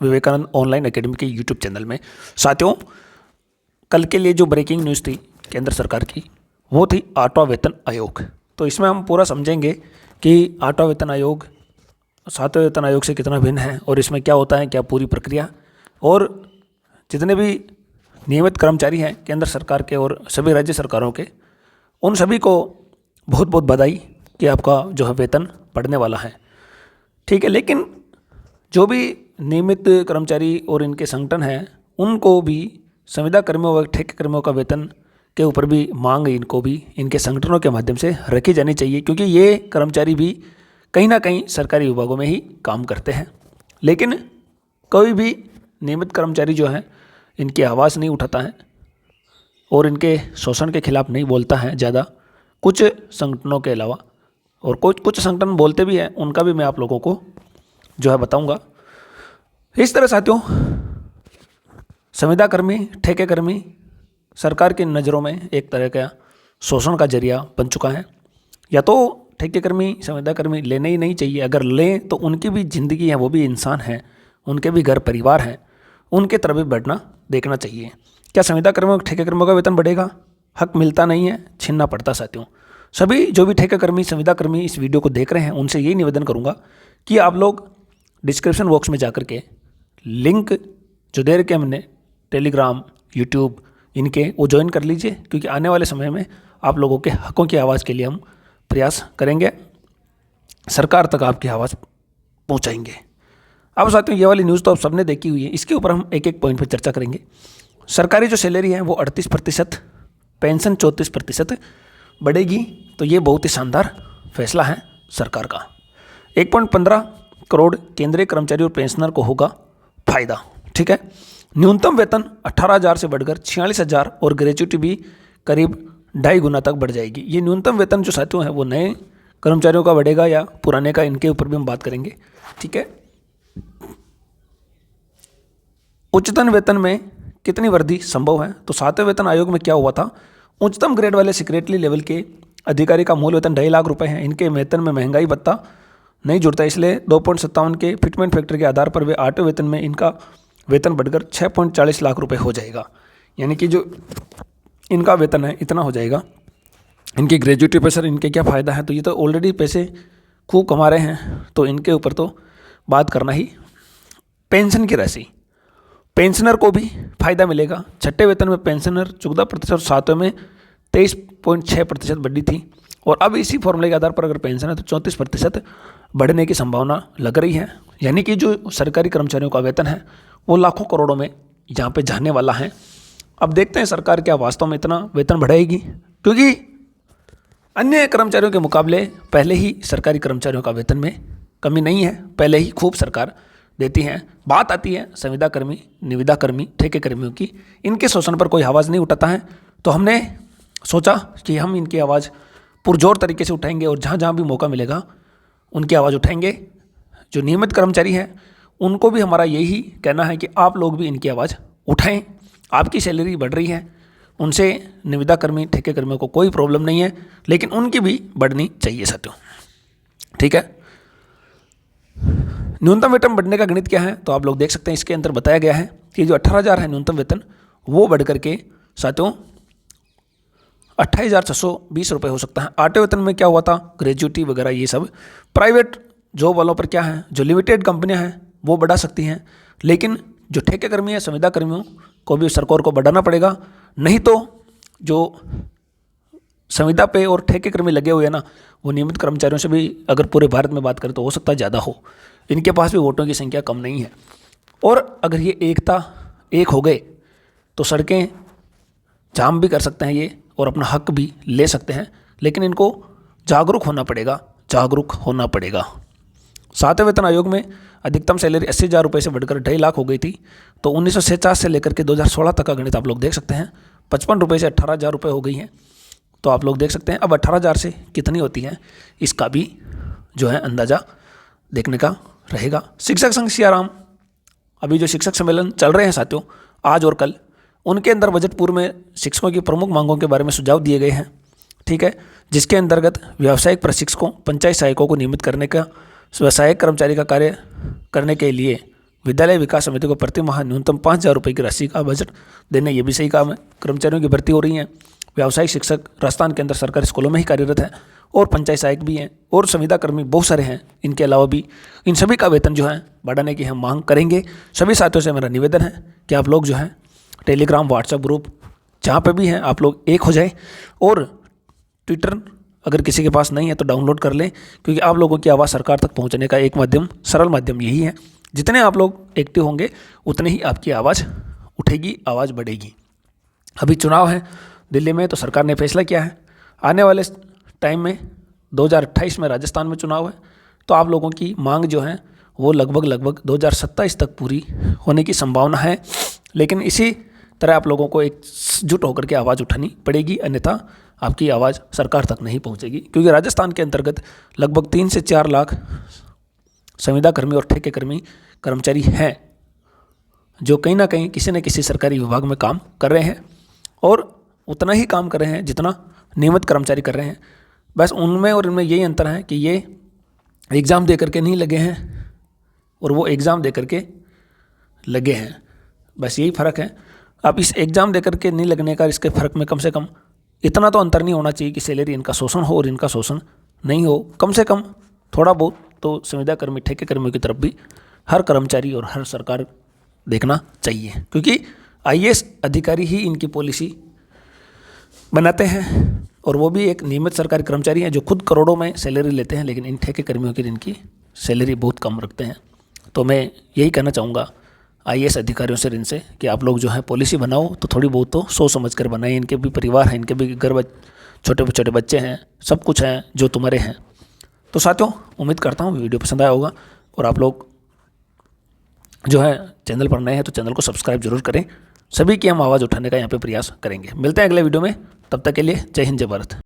Vivekananda online academy के YouTube channel में। साथियों, कल के लिए जो ब्रेकिंग न्यूज़ थी केंद्र सरकार की, वो थी 8वां वेतन आयोग। तो इसमें हम पूरा समझेंगे कि 8वां वेतन आयोग 7वें वेतन आयोग से कितना भिन्न है और इसमें क्या होता है, क्या पूरी प्रक्रिया, और जितने भी नियमित कर्मचारी हैं केंद्र सरकार के और सभी राज्य सरकारों के, उन सभी को बहुत बहुत बधाई कि आपका जो है वेतन बढ़ने वाला है। ठीक है, लेकिन जो भी नियमित कर्मचारी और इनके संगठन हैं, उनको भी संविदा कर्मियों व ठेके कर्मियों का वेतन के ऊपर भी मांग इनको भी इनके संगठनों के माध्यम से रखी जानी चाहिए, क्योंकि ये कर्मचारी भी कहीं ना कहीं सरकारी विभागों में ही काम करते हैं। लेकिन कोई भी नियमित कर्मचारी जो है इनकी आवाज़ नहीं उठाता है और इनके शोषण के खिलाफ नहीं बोलता है ज़्यादा, कुछ संगठनों के अलावा। और कुछ संगठन बोलते भी हैं, उनका भी मैं आप लोगों को जो है बताऊंगा। इस तरह साथियों, संविदा कर्मी, ठेके कर्मी सरकार की नज़रों में एक तरह का शोषण का जरिया बन चुका है। या तो ठेके कर्मी, संविदा कर्मी लेने ही नहीं चाहिए, अगर लें तो उनकी भी ज़िंदगी है, वो भी इंसान हैं, उनके भी घर परिवार हैं, उनके तरफ भी बढ़ना देखना चाहिए। क्या संविदा कर्मियों, ठेके कर्मियों का वेतन बढ़ेगा? हक मिलता नहीं है, छीनना पड़ता। साथियों, सभी जो भी ठेका कर्मी, संविदा कर्मी इस वीडियो को देख रहे हैं, उनसे यही निवेदन करूंगा कि आप लोग डिस्क्रिप्शन बॉक्स में जाकर के लिंक जो दे रखे हमने टेलीग्राम, यूट्यूब, इनके वो ज्वाइन कर लीजिए, क्योंकि आने वाले समय में आप लोगों के हकों की आवाज़ के लिए हम प्रयास करेंगे, सरकार तक आपकी आवाज़ पहुंचाएंगे। अब साथियों, ये वाली न्यूज़ तो आप सबने देखी हुई है, इसके ऊपर हम एक एक पॉइंट पर चर्चा करेंगे। सरकारी जो सैलरी है वो 38%, पेंशन 34% बढ़ेगी, तो ये बहुत ही शानदार फैसला है सरकार का। 1.15 करोड़ केंद्रीय कर्मचारी और पेंशनर को होगा फायदा। ठीक है, न्यूनतम वेतन 18,000 से बढ़कर 46,000 और ग्रेच्युटी भी करीब 2.5 गुना तक बढ़ जाएगी। ये न्यूनतम वेतन जो साथियों है वो नए कर्मचारियों का बढ़ेगा या पुराने का, इनके ऊपर भी हम बात करेंगे। ठीक है, उच्चतम वेतन में कितनी वृद्धि संभव है? तो 7वें वेतन आयोग में क्या हुआ था, उच्चतम ग्रेड वाले सेक्रेटरी लेवल के अधिकारी का मूल वेतन 2.5 लाख रुपए है। इनके वेतन में महंगाई भत्ता नहीं जुड़ता, इसलिए 2.57 के फिटमेंट फैक्टर के आधार पर वे 8वें वेतन में इनका वेतन बढ़कर 6.40 लाख रुपए हो जाएगा। यानी कि जो इनका वेतन है इतना हो जाएगा। इनकी ग्रेजुएटी पे सर इनके क्या फ़ायदा है? तो ये तो ऑलरेडी पैसे खूब कमा रहे हैं, तो इनके ऊपर तो बात करना ही। पेंशन की राशि, पेंशनर को भी फायदा मिलेगा। 6ठे वेतन में पेंशनर 14% और 7वें में 23.6% बढ़ी थी, और अब इसी फॉर्मूले के आधार पर अगर पेंशन है तो 34% बढ़ने की संभावना लग रही है। यानी कि जो सरकारी कर्मचारियों का वेतन है वो लाखों करोड़ों में यहाँ पे जाने वाला है। अब देखते हैं सरकार क्या वास्तव में इतना वेतन बढ़ाएगी, क्योंकि अन्य कर्मचारियों के मुकाबले पहले ही सरकारी कर्मचारियों का वेतन में कमी नहीं है, पहले ही खूब सरकार देती हैं। बात आती है संविदा कर्मी, निविदा कर्मी, ठेके कर्मियों की, इनके शोषण पर कोई आवाज़ नहीं उठाता है, तो हमने सोचा कि हम इनकी आवाज़ पुरजोर तरीके से उठाएंगे और जहाँ जहाँ भी मौका मिलेगा उनकी आवाज़ उठाएंगे। जो नियमित कर्मचारी हैं उनको भी हमारा यही कहना है कि आप लोग भी इनकी आवाज़ उठाएं। आपकी सैलरी बढ़ रही है, उनसे निविदा कर्मी, ठेके कर्मियों को कोई प्रॉब्लम नहीं है, लेकिन उनकी भी बढ़नी चाहिए साथियों। ठीक है, न्यूनतम वेतन बढ़ने का गणित क्या है, तो आप लोग देख सकते हैं, इसके अंदर बताया गया है कि जो 18,000 है न्यूनतम वेतन, वो बढ़ करके साथियों 28,620 रुपये हो सकता है। 8वें वेतन में क्या हुआ था, ग्रेजुएटी वगैरह ये सब प्राइवेट जॉब वालों पर क्या है, जो लिमिटेड कंपनियां हैं वो बढ़ा सकती हैं, लेकिन जो ठेके कर्मी है, संविदा कर्मियों को भी सरकार को बढ़ाना पड़ेगा। नहीं तो जो संविदा पे और ठेके कर्मी लगे हुए हैं ना, वो नियमित कर्मचारियों से भी अगर पूरे भारत में बात करें तो हो सकता है ज़्यादा हो, इनके पास भी वोटों की संख्या कम नहीं है। और अगर ये एक हो गए तो सड़कें जाम भी कर सकते हैं ये, और अपना हक भी ले सकते हैं, लेकिन इनको जागरूक होना पड़ेगा। 7वें वेतन आयोग में अधिकतम सैलरी 80,000 रुपये से बढ़कर 2.5 लाख हो गई थी, तो 1966 से लेकर के 2016 तक का गणित आप लोग देख सकते हैं। 55 रुपये से 18,000 रुपये हो गई हैं, तो आप लोग देख सकते हैं अब 18,000 से कितनी होती है, इसका भी जो है अंदाज़ा देखने का रहेगा। शिक्षक संघ सियाराम, अभी जो शिक्षक सम्मेलन चल रहे हैं साथियों आज और कल, उनके अंदर बजट पूर्व में शिक्षकों की प्रमुख मांगों के बारे में सुझाव दिए गए हैं। ठीक है, जिसके अंतर्गत व्यावसायिक प्रशिक्षकों, पंचायत सहायकों को नियमित करने का, व्यावसायिक कर्मचारी का कार्य करने के लिए विद्यालय विकास समिति को प्रति माह न्यूनतम 5,000 रुपये की राशि का बजट देने, ये भी सही काम है। कर्मचारियों की भर्ती हो रही है। व्यावसायिक शिक्षक राजस्थान के अंदर सरकारी स्कूलों में ही कार्यरत है और पंचायत सहायक भी हैं और संविदा कर्मी बहुत सारे हैं। इनके अलावा भी इन सभी का वेतन जो है बढ़ाने की हम मांग करेंगे। सभी साथियों से मेरा निवेदन है कि आप लोग जो है टेलीग्राम, व्हाट्सएप ग्रुप जहाँ पे भी हैं आप लोग एक हो जाए और ट्विटर अगर किसी के पास नहीं है तो डाउनलोड कर लें, क्योंकि आप लोगों की आवाज़ सरकार तक पहुँचने का एक माध्यम, सरल माध्यम यही है। जितने आप लोग एक्टिव होंगे उतने ही आपकी आवाज़ उठेगी, आवाज़ बढ़ेगी। अभी चुनाव है दिल्ली में, तो सरकार ने फैसला किया है आने वाले टाइम में 2028 में राजस्थान में चुनाव है, तो आप लोगों की मांग जो है वो लगभग 2027 तक पूरी होने की संभावना है। लेकिन इसी तरह आप लोगों को एकजुट होकर के आवाज़ उठानी पड़ेगी, अन्यथा आपकी आवाज़ सरकार तक नहीं पहुंचेगी। क्योंकि राजस्थान के अंतर्गत लगभग 3 से 4 लाख संविदा कर्मी और ठेके कर्मचारी हैं जो कहीं ना कहीं किसी न किसी सरकारी विभाग में काम कर रहे हैं और उतना ही काम कर रहे हैं जितना नियमित कर्मचारी कर रहे हैं। बस उनमें और इनमें यही अंतर है कि ये एग्ज़ाम दे करके नहीं लगे हैं और वो एग्ज़ाम दे करके लगे हैं, बस यही फ़र्क है। अब इस एग्ज़ाम दे करके नहीं लगने का इसके फ़र्क में कम से कम इतना तो अंतर नहीं होना चाहिए कि सैलरी इनका शोषण हो और इनका शोषण नहीं हो। कम से कम थोड़ा बहुत तो संविदा कर्मी, ठेके कर्मियों की तरफ भी हर कर्मचारी और हर सरकार देखना चाहिए, क्योंकि आईएएस अधिकारी ही इनकी पॉलिसी बनाते हैं और वो भी एक नियमित सरकारी कर्मचारी हैं जो खुद करोड़ों में सैलरी लेते हैं, लेकिन इन ठेके कर्मियों की इनकी सैलरी बहुत कम रखते हैं। तो मैं यही कहना चाहूँगा आईएएस अधिकारियों से इनसे कि आप लोग जो है पॉलिसी बनाओ तो थोड़ी बहुत तो सोच समझ कर बनाइए। इनके भी परिवार हैं, इनके भी घर छोटे छोटे बच्चे हैं, सब कुछ हैं जो तुम्हारे हैं। तो साथियों, उम्मीद करता हूँ वीडियो पसंद आया होगा और आप लोग जो है चैनल पर नए हैं तो चैनल को सब्सक्राइब जरूर करें। सभी की हम आवाज़ उठाने का यहाँ पे प्रयास करेंगे। मिलते हैं अगले वीडियो में, तब तक के लिए जय हिंद, जय भारत।